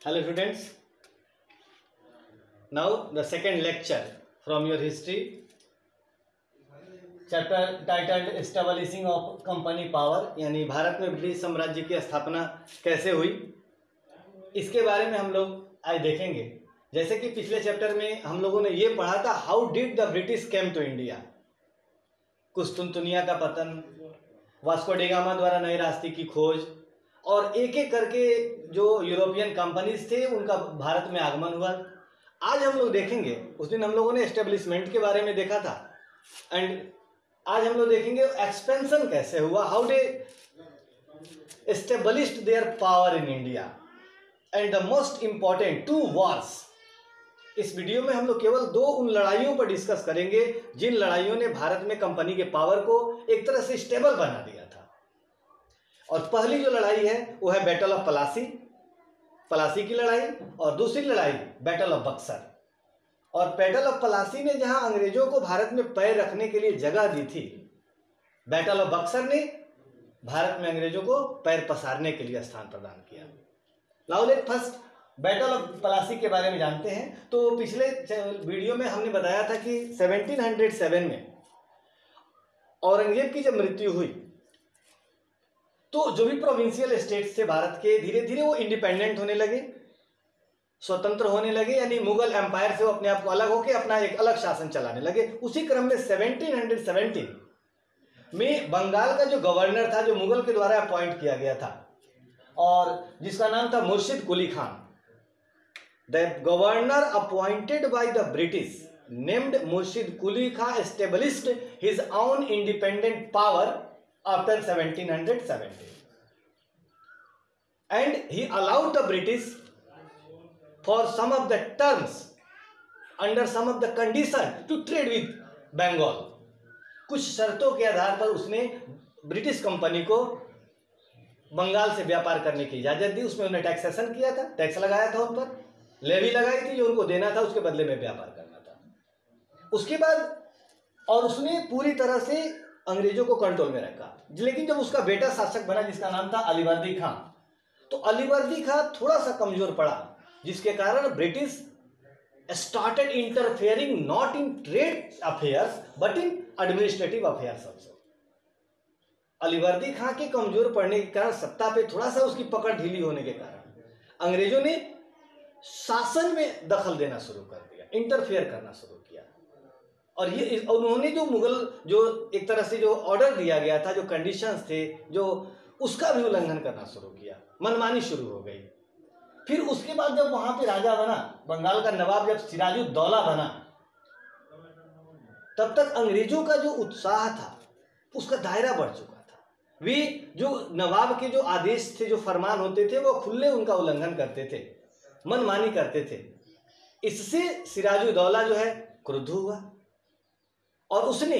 Hello students, now the second lecture from your history, chapter titled Establishing of Company Power, यानी भारत में British साम्राज्य की स्थापना कैसे हुई, इसके बारे में हम लोग आज देखेंगे। जैसे कि पिछले चैप्टर में हम लोगों ने ये पढ़ा था, how did the British came to India, कुस्तुनतुनिया का पतन, वास्को डी गामा द्वारा नए रास्ते की खोज, और एक एक करके जो यूरोपियन कंपनीज थे उनका भारत में आगमन हुआ। आज हम लोग देखेंगे, उस दिन हम लोगों ने एस्टेब्लिशमेंट के बारे में देखा था, एंड आज हम लोग देखेंगे एक्सपेंशन कैसे हुआ, how they established their power in India, and the most important 2 Wars. इस वीडियो में हम लोग केवल 2 उन लड़ाइयों पर डिस्कस करेंगे जिन लड़ाइयों ने भारत में कंपनी के पावर को एक तरह से स्टेबल बना दिया था। और पहली जो लड़ाई है वो है बैटल ऑफ पलासी की लड़ाई, और दूसरी लड़ाई बैटल ऑफ बक्सर। और बैटल ऑफ पलासी ने जहां अंग्रेजों को भारत में पैर रखने के लिए जगह दी थी, बैटल ऑफ बक्सर ने भारत में अंग्रेजों को पैर पसारने के लिए स्थान प्रदान किया। Now let first battle of Plassey के बारे में जानते हैं। तो पिछले वीडियो में हमने बताया था कि 1707 में औरंगजेब की जब मृत्यु हुई तो जो भी प्रोविंशियल स्टेट्स थे भारत के, धीरे धीरे वो इंडिपेंडेंट होने लगे, स्वतंत्र होने लगे, यानी मुगल एम्पायर से वो अपने आप को अलग होकर अपना एक अलग शासन चलाने लगे। उसी क्रम में 1717 में बंगाल का जो गवर्नर था, जो मुगल के द्वारा अपॉइंट किया गया था और जिसका नाम था Murshid Quli Khan, the governor appointed by the British named Murshid Quli Khan established his own independent power after 1770, and he allowed the British for some of the terms under some of the condition to trade with Bengal। कुछ शर्तों के आधार पर उसने British company को बंगाल से व्यापार करने की इजाजत दी। उसमें उन्हें टैक्सेशन किया था, टैक्स लगाया था, उन पर लेवी लगाई थी जो उनको देना था, उसके बदले में व्यापार करना था। उसके बाद और उसने पूरी तरह से अंग्रेजों को कंट्रोल में रखा। लेकिन जब उसका बेटा शासक बना जिसका नाम था अलीवर्दी खां, तो अलीवर्दी खां थोड़ा सा कमजोर पड़ा, जिसके कारण British started interfering not in trade affairs but in administrative affairs also. Alivardi Khan के कमजोर पड़ने के कारण, सत्ता पे थोड़ा सा उसकी पकड़ ढीली होने के कारण अंग्रेजों ने शासन में दखल देना शुरू कर दिया, इंटरफेयर करना शुरू किया। और ये उन्होंने जो मुगल जो एक तरह से जो ऑर्डर दिया गया था, जो कंडीशंस थे, जो उसका भी उल्लंघन करना शुरू किया, मनमानी शुरू हो गई। फिर उसके बाद जब वहां पे राजा बना, बंगाल का नवाब जब सिराजुद्दौला बना, तब तक अंग्रेजों का जो उत्साह था उसका दायरा बढ़ चुका था। वे जो नवाब के जो आदेश थे, जो फरमान होते थे, वो खुले उनका उल्लंघन करते थे, मनमानी करते थे। इससे सिराजुद्दौला जो है क्रुद्ध हुआ और उसने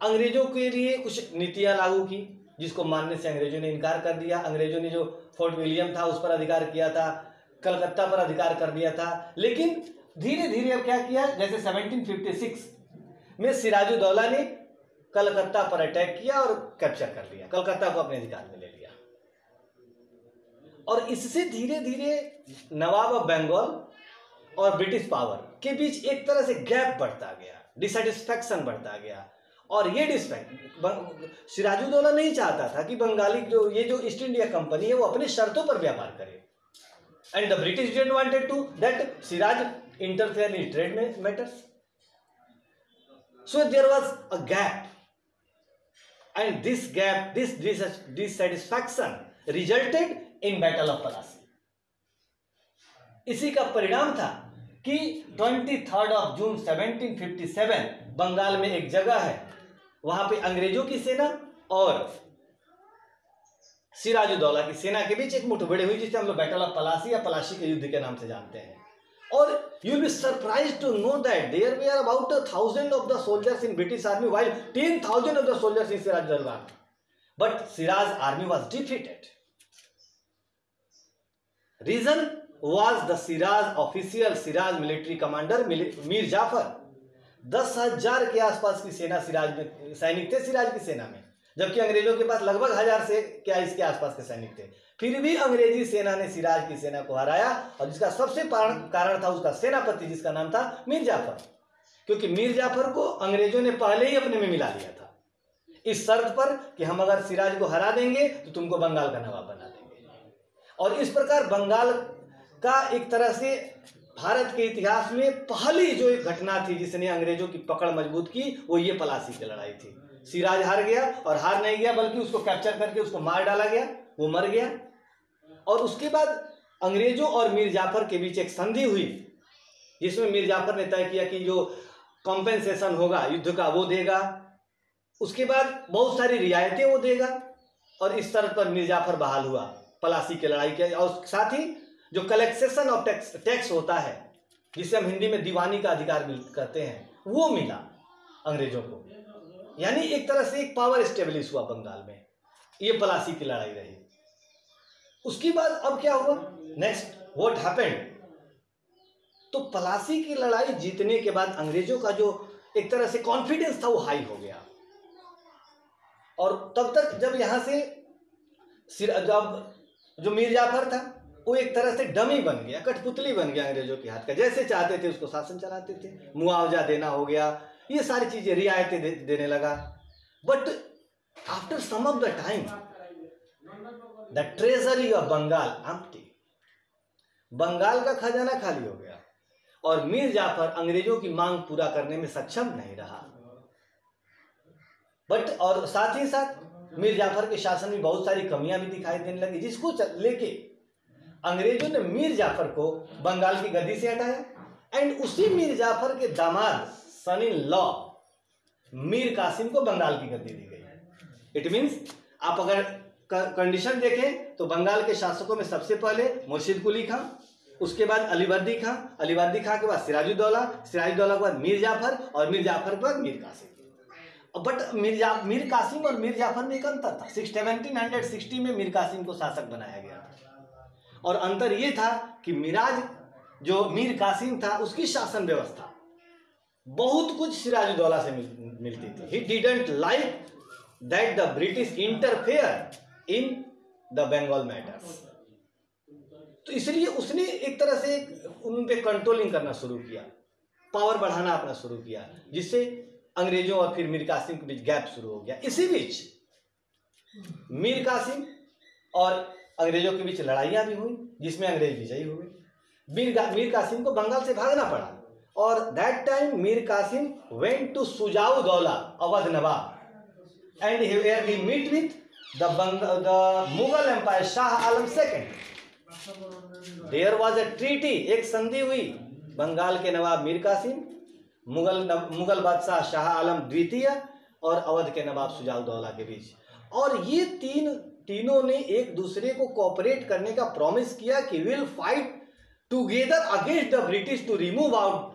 अंग्रेजों के लिए कुछ नीतियां लागू की, जिसको मानने से अंग्रेजों ने इनकार कर दिया। अंग्रेजों ने जो फोर्ट विलियम था उस पर अधिकार किया था, कलकत्ता पर अधिकार कर दिया था। लेकिन धीरे धीरे अब क्या किया, जैसे 1756 में सिराजुद्दौला ने कलकत्ता पर अटैक किया और कैप्चर कर लिया, कलकत्ता को अपने अधिकार में ले लिया। और इससे धीरे धीरे नवाब ऑफ बंगाल और ब्रिटिश पावर के बीच एक तरह से गैप बढ़ता गया, डिसैटिस्फैक्शन बढ़ता गया। और ये सिराजुद्दौला नहीं चाहता था कि बंगाली जो ये जो ईस्ट इंडिया कंपनी है वो अपनी शर्तों पर व्यापार करे, and the British didn't wanted to that Siraj interfere in trade matters. So there was a gap, and this gap, this dissatisfaction resulted in battle of Plassey. इसी का परिणाम था कि 23 जून 1757 बंगाल में एक जगह है, वहां पे अंग्रेजों की सेना और सिराजुद्दौला की सेना के बीच एक मुठभेड़ हुई, जिसे हम लोग बैटल ऑफ पलासी या पलाशी के युद्ध के नाम से जानते हैं। और you will be surprised to know that there were about 1000 of the soldiers in British army while 10,000 of the soldiers in Sirajuddaula, but Siraj army was defeated. Reason was the Siraj official, Siraj military commander Mir Jafar. 10,000 के आसपास की सेना सिराज में, सैनिक थे सिराज की सेना में, जबकि अंग्रेजों के पास लगभग 1000 से क्या इसके आसपास के सैनिक थे। फिर भी अंग्रेजी सेना ने सिराज की सेना को हराया, और जिसका सबसे कारण था उसका सेनापति, जिसका नाम था मीर जाफर, क्योंकि मीर जाफर को अंग्रेजों ने पहले ही अपने में मिला लिया था, इस शर्त पर कि हम अगर सिराज को हरा देंगे तो तुमको बंगाल का नवाब बना देंगे। और इस प्रकार बंगाल का एक तरह से भारत के इतिहास में पहली जो एक घटना थी जिसने अंग्रेजों की पकड़ मजबूत की, वो ये प्लासी की लड़ाई थी। सिराज हार गया, और हार नहीं गया बल्कि उसको कैप्चर करके उसको मार डाला गया, वो मर गया। और उसके बाद अंग्रेजों और मीर जाफर के बीच एक संधि हुई, जिसमें मीर जाफर ने तय किया कि जो कॉम्पेंसेशन होगा युद्ध का वो देगा, उसके बाद बहुत सारी रियायतें वो देगा, और इस तरह पर मीर जाफर बहाल हुआ प्लासी की लड़ाई के। और साथ ही जो कलेक्सेशन ऑफ टैक्स होता है, जिसे हम हिंदी में दीवानी का अधिकार कहते हैं, वो मिला अंग्रेजों को। यानी एक तरह से एक पावर स्टेब्लिश हुआ बंगाल में। ये प्लासी की लड़ाई रही। उसके बाद अब क्या हुआ, नेक्स्ट व्हाट हैपेंड। तो प्लासी की लड़ाई जीतने के बाद अंग्रेजों का जो एक तरह से कॉन्फिडेंस था वो हाई हो गया, और तब तक जब यहां से जब जो मीर जाफर था वो एक तरह से डमी बन गया, कठपुतली बन गया अंग्रेजों के हाथ का, जैसे चाहते थे उसको शासन चलाते थे, मुआवजा देना हो गया, ये सारी चीजें रियायतें देने लगा। But after some of the time the treasury of Bengal empty, Bengal का खजाना खाली हो गया, और मीर जाफर अंग्रेजों की मांग पूरा करने में सक्षम नहीं रहा। बट और साथ ही साथ मीर जाफर के शासन में बहुत सारी कमियां भी दिखाई देने लगी, जिसको लेके अंग्रेजों ने मीर जाफर को बंगाल की गद्दी से हटाया, एंड उसी मीर जाफर के दामाद सन इन लॉ मीर कासिम को बंगाल की गद्दी दी गई। इट मीन्स आप अगर कंडीशन देखें तो बंगाल के शासकों में सबसे पहले मुर्शिद कुली खां, उसके बाद अलीवर्दी खां, अलीवर्दी खां के बाद सिराजुद्दौला, सिराजुद्दौला के बाद मीर जाफर, और मीर जाफर के बाद मीर कासिम। बट मीर कासिम और मीर जाफर में एक अंतर था। 1760 में मीर कासिम को शासक बनाया गया था, और अंतर ये था कि मिराज जो मीर कासिम था उसकी शासन व्यवस्था बहुत कुछ सिराजुद्दौला से मिलती थी। He didn't like that the British interfere in the Bengal matters, तो इसलिए उसने एक तरह से उन पे कंट्रोलिंग करना शुरू किया, पावर बढ़ाना अपना शुरू किया, जिससे अंग्रेजों और फिर मीर कासिम के बीच गैप शुरू हो गया। इसी बीच मीर कासिम और अंग्रेजों के बीच लड़ाइयां भी हुई, जिसमें अंग्रेज विजयी हुए। मीर कासिम को बंगाल से भागना पड़ा, और that time Mir Qasim went to Shujauddaula Awadh nawab, and he meet with the Mughal empire Shah Alam second. There was a treaty, एक संधि हुई बंगाल के नवाब मीर कासिम, मुगल बादशाह शाह आलम द्वितीय और अवध के नवाब सुजाउद्दौला के बीच। और ये तीनों ने एक दूसरे को कोऑपरेट करने का प्रॉमिस किया कि will fight together against the British to remove out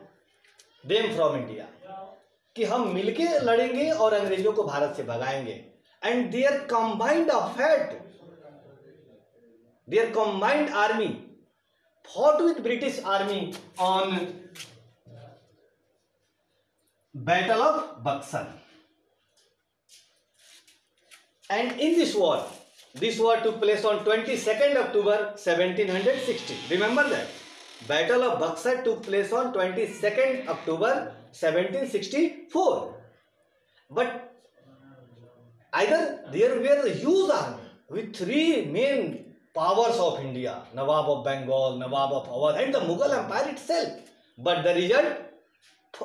them from India, कि हम मिलके लड़ेंगे और अंग्रेजों को भारत से भगाएंगे। And their combined army fought with British army on battle of Buxar, and in this war took place on 22nd October 1760. Remember that Battle of Buxar took place on 22nd October 1764. But either there were a huge army with three main powers of India, Nawab of Bengal, Nawab of Awadh, and the Mughal Empire itself. But the result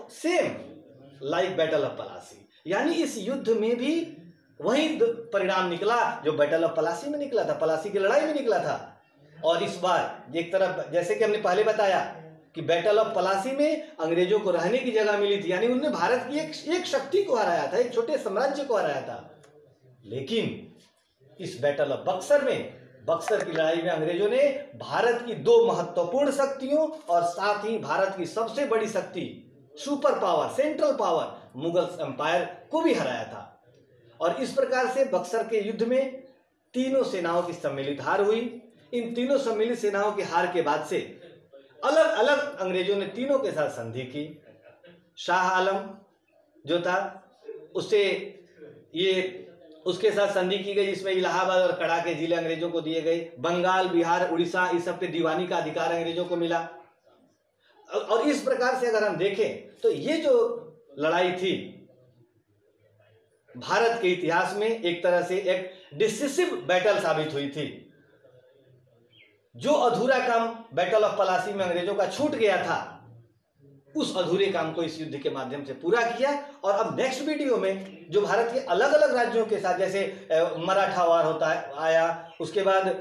same like Battle of Plassey. यानी इस युद्ध में भी वही परिणाम निकला जो battle of Plassey में निकला था, प्लासी की लड़ाई में निकला था। और इस बार एक तरफ जैसे कि हमने पहले बताया कि बैटल ऑफ प्लासी में अंग्रेजों को रहने की जगह मिली थी, यानी उन्होंने भारत की एक शक्ति को हराया था, एक छोटे साम्राज्य को हराया था। लेकिन इस बैटल ऑफ बक्सर में, बक्सर की लड़ाई में अंग्रेजों ने भारत की दो महत्वपूर्ण शक्तियों और साथ ही भारत की सबसे बड़ी शक्ति, super power, central power Mughal empire को भी हराया था। और इस प्रकार से बक्सर के युद्ध में तीनों सेनाओं की सम्मिलित हार हुई। इन तीनों सम्मिलित सेनाओं की हार के बाद से अलग अलग अंग्रेजों ने तीनों के साथ संधि की। शाह आलम जो था उससे ये उसके साथ संधि की गई जिसमें इलाहाबाद और कड़ा के जिले अंग्रेजों को दिए गए, बंगाल, बिहार, उड़ीसा इस सब पे दीवानी का अधिकार अंग्रेजों को मिला। और इस प्रकार से अगर हम देखें तो ये जो लड़ाई थी भारत के इतिहास में एक तरह से एक डिसिसिव बैटल साबित हुई थी। जो अधूरा काम बैटल ऑफ पलासी में अंग्रेजों का छूट गया था, उस अधूरे काम को इस युद्ध के माध्यम से पूरा किया। और अब नेक्स्ट वीडियो में जो भारत के अलग अलग राज्यों के साथ, जैसे मराठा वार होता है आया, उसके बाद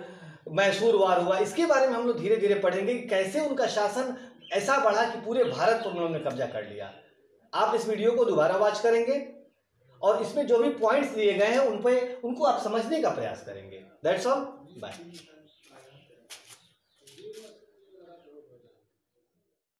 मैसूर वार हुआ, इसके बारे में हम लोग धीरे धीरे पढ़ेंगे कि कैसे उनका शासन ऐसा बढ़ा कि पूरे भारत पर उन्होंने कब्जा कर लिया। आप इस वीडियो को दोबारा वॉच करेंगे और इसमें जो भी पॉइंट्स दिए गए हैं उनको आप समझने का प्रयास करेंगे। That's all, bye.